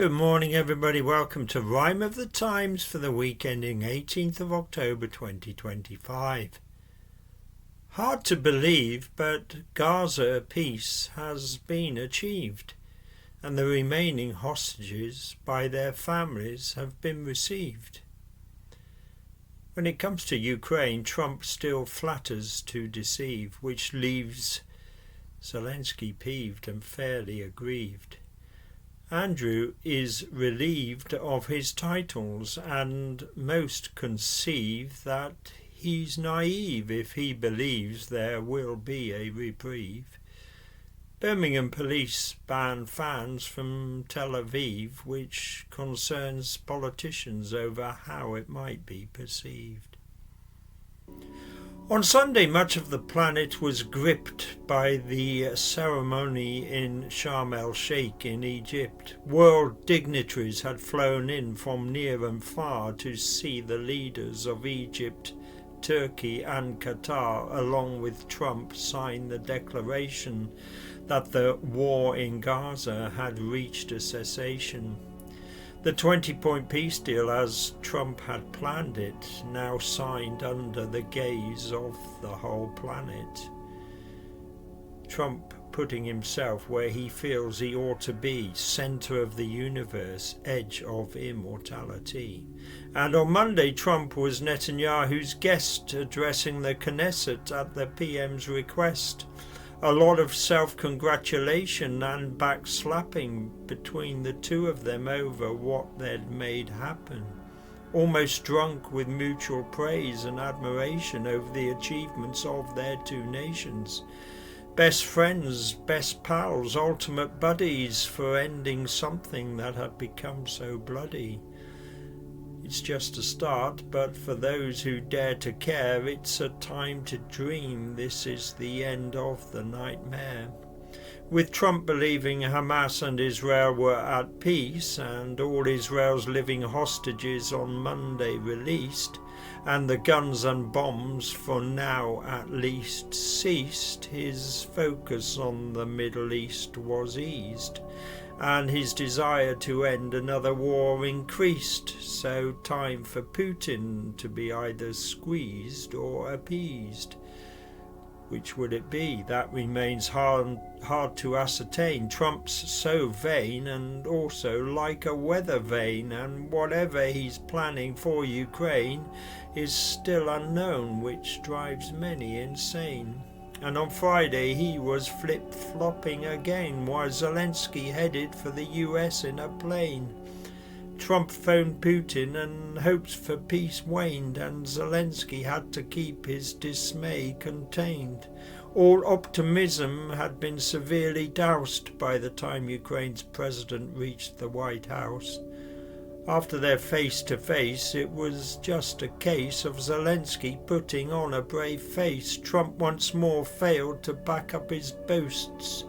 Good morning, everybody. Welcome to Rhyme of the Times for the week ending 18th of October 2025. Hard to believe, but Gaza peace has been achieved, and the remaining hostages by their families have been received. When it comes to Ukraine, Trump still flatters to deceive, which leaves Zelensky peeved and fairly aggrieved. Andrew is relieved of his titles, and most conceive that he's naive if he believes there will be a reprieve. Birmingham police ban fans from Tel Aviv, which concerns politicians over how it might be perceived. On Sunday, much of the planet was gripped by the ceremony in Sharm el-Sheikh in Egypt. World dignitaries had flown in from near and far to see the leaders of Egypt, Turkey and Qatar, along with Trump, sign the declaration that the war in Gaza had reached a cessation. The 20-point peace deal, as Trump had planned it, now signed under the gaze of the whole planet. Trump putting himself where he feels he ought to be, centre of the universe, edge of immortality. And on Monday, Trump was Netanyahu's guest, addressing the Knesset at the PM's request. A lot of self-congratulation and backslapping between the two of them over what they'd made happen. Almost drunk with mutual praise and admiration over the achievements of their two nations. Best friends, best pals, ultimate buddies for ending something that had become so bloody. It's just a start, but for those who dare to care, it's a time to dream this is the end of the nightmare. With Trump believing Hamas and Israel were at peace, and all Israel's living hostages on Monday released, and the guns and bombs for now at least ceased, his focus on the Middle East was eased, and his desire to end another war increased, so time for Putin to be either squeezed or appeased. Which would it be? That remains hard to ascertain. Trump's so vain and also like a weather vane, and whatever he's planning for Ukraine is still unknown, which drives many insane. And on Friday he was flip-flopping again while Zelensky headed for the US in a plane. Trump phoned Putin and hopes for peace waned, and Zelensky had to keep his dismay contained. All optimism had been severely doused by the time Ukraine's president reached the White House. After their face-to-face, it was just a case of Zelensky putting on a brave face. Trump once more failed to back up his boasts,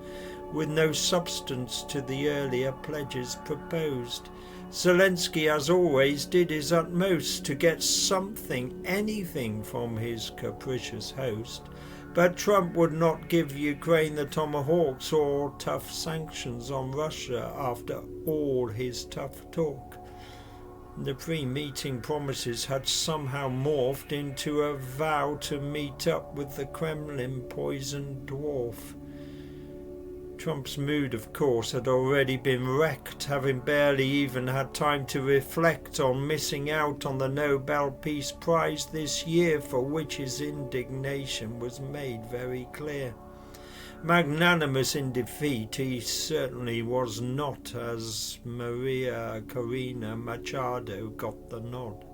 with no substance to the earlier pledges proposed. Zelensky, as always, did his utmost to get something, anything from his capricious host, but Trump would not give Ukraine the tomahawks or tough sanctions on Russia after all his tough talk. The pre-meeting promises had somehow morphed into a vow to meet up with the Kremlin-poisoned dwarf. Trump's mood, of course, had already been wrecked, having barely even had time to reflect on missing out on the Nobel Peace Prize this year, for which his indignation was made very clear. Magnanimous in defeat, he certainly was not, as Maria Corina Machado got the nod.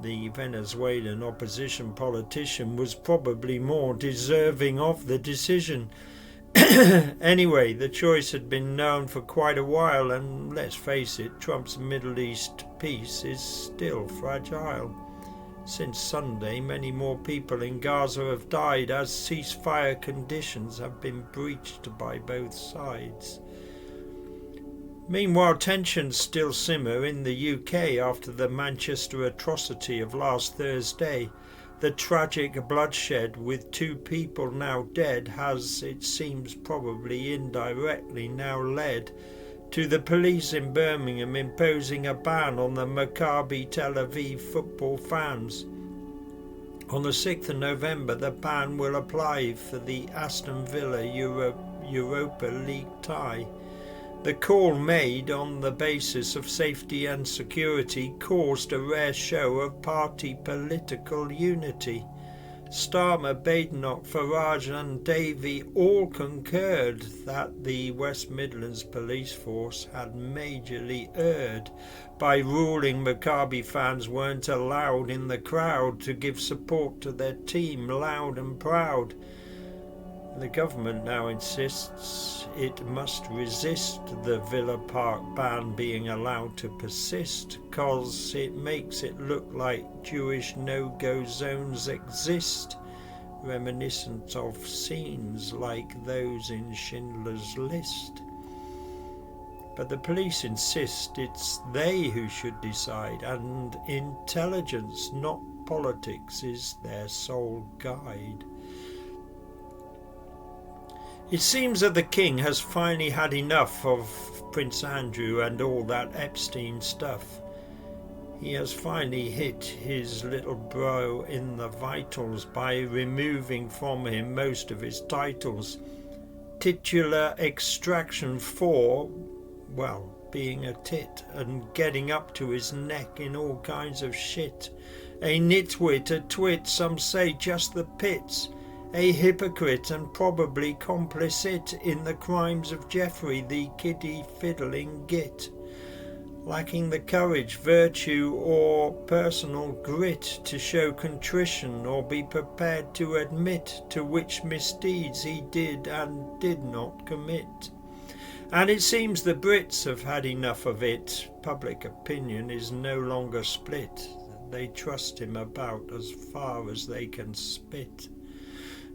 The Venezuelan opposition politician was probably more deserving of the decision. Anyway, the choice had been known for quite a while, and let's face it, Trump's Middle East peace is still fragile. Since Sunday, many more people in Gaza have died as ceasefire conditions have been breached by both sides. Meanwhile, tensions still simmer in the UK after the Manchester atrocity of last Thursday. The tragic bloodshed, with 2 people now dead, has, it seems probably indirectly, now led to the police in Birmingham imposing a ban on the Maccabi Tel Aviv football fans. On the 6th of November, the ban will apply for the Aston Villa Europa League tie. The call, made on the basis of safety and security, caused a rare show of party political unity. Starmer, Badenoch, Farage and Davey all concurred that the West Midlands police force had majorly erred by ruling Maccabi fans weren't allowed in the crowd to give support to their team loud and proud. The government now insists it must resist the Villa Park ban being allowed to persist, cause it makes it look like Jewish no-go zones exist, reminiscent of scenes like those in Schindler's List. But the police insist it's they who should decide, and intelligence, not politics, is their sole guide. It seems that the king has finally had enough of Prince Andrew and all that Epstein stuff. He has finally hit his little bro in the vitals by removing from him most of his titles. Titular extraction for, well, being a tit and getting up to his neck in all kinds of shit. A nitwit, a twit, some say just the pits. A hypocrite and probably complicit in the crimes of Geoffrey the kiddie-fiddling git, lacking the courage, virtue or personal grit to show contrition or be prepared to admit to which misdeeds he did and did not commit. And it seems the Brits have had enough of it. Public opinion is no longer split. They trust him about as far as they can spit.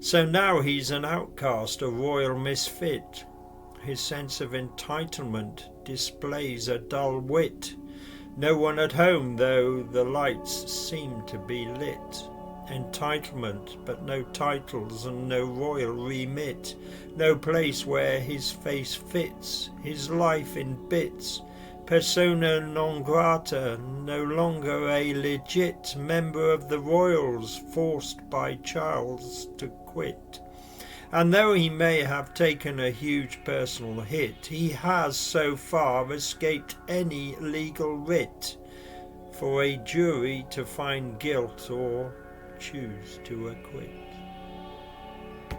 So now he's an outcast, a royal misfit. His sense of entitlement displays a dull wit. No one at home, though the lights seem to be lit. Entitlement, but no titles and no royal remit. No place where his face fits, his life in bits. Persona non grata, no longer a legit member of the royals, forced by Charles to quit. And though he may have taken a huge personal hit, he has so far escaped any legal writ for a jury to find guilt or choose to acquit.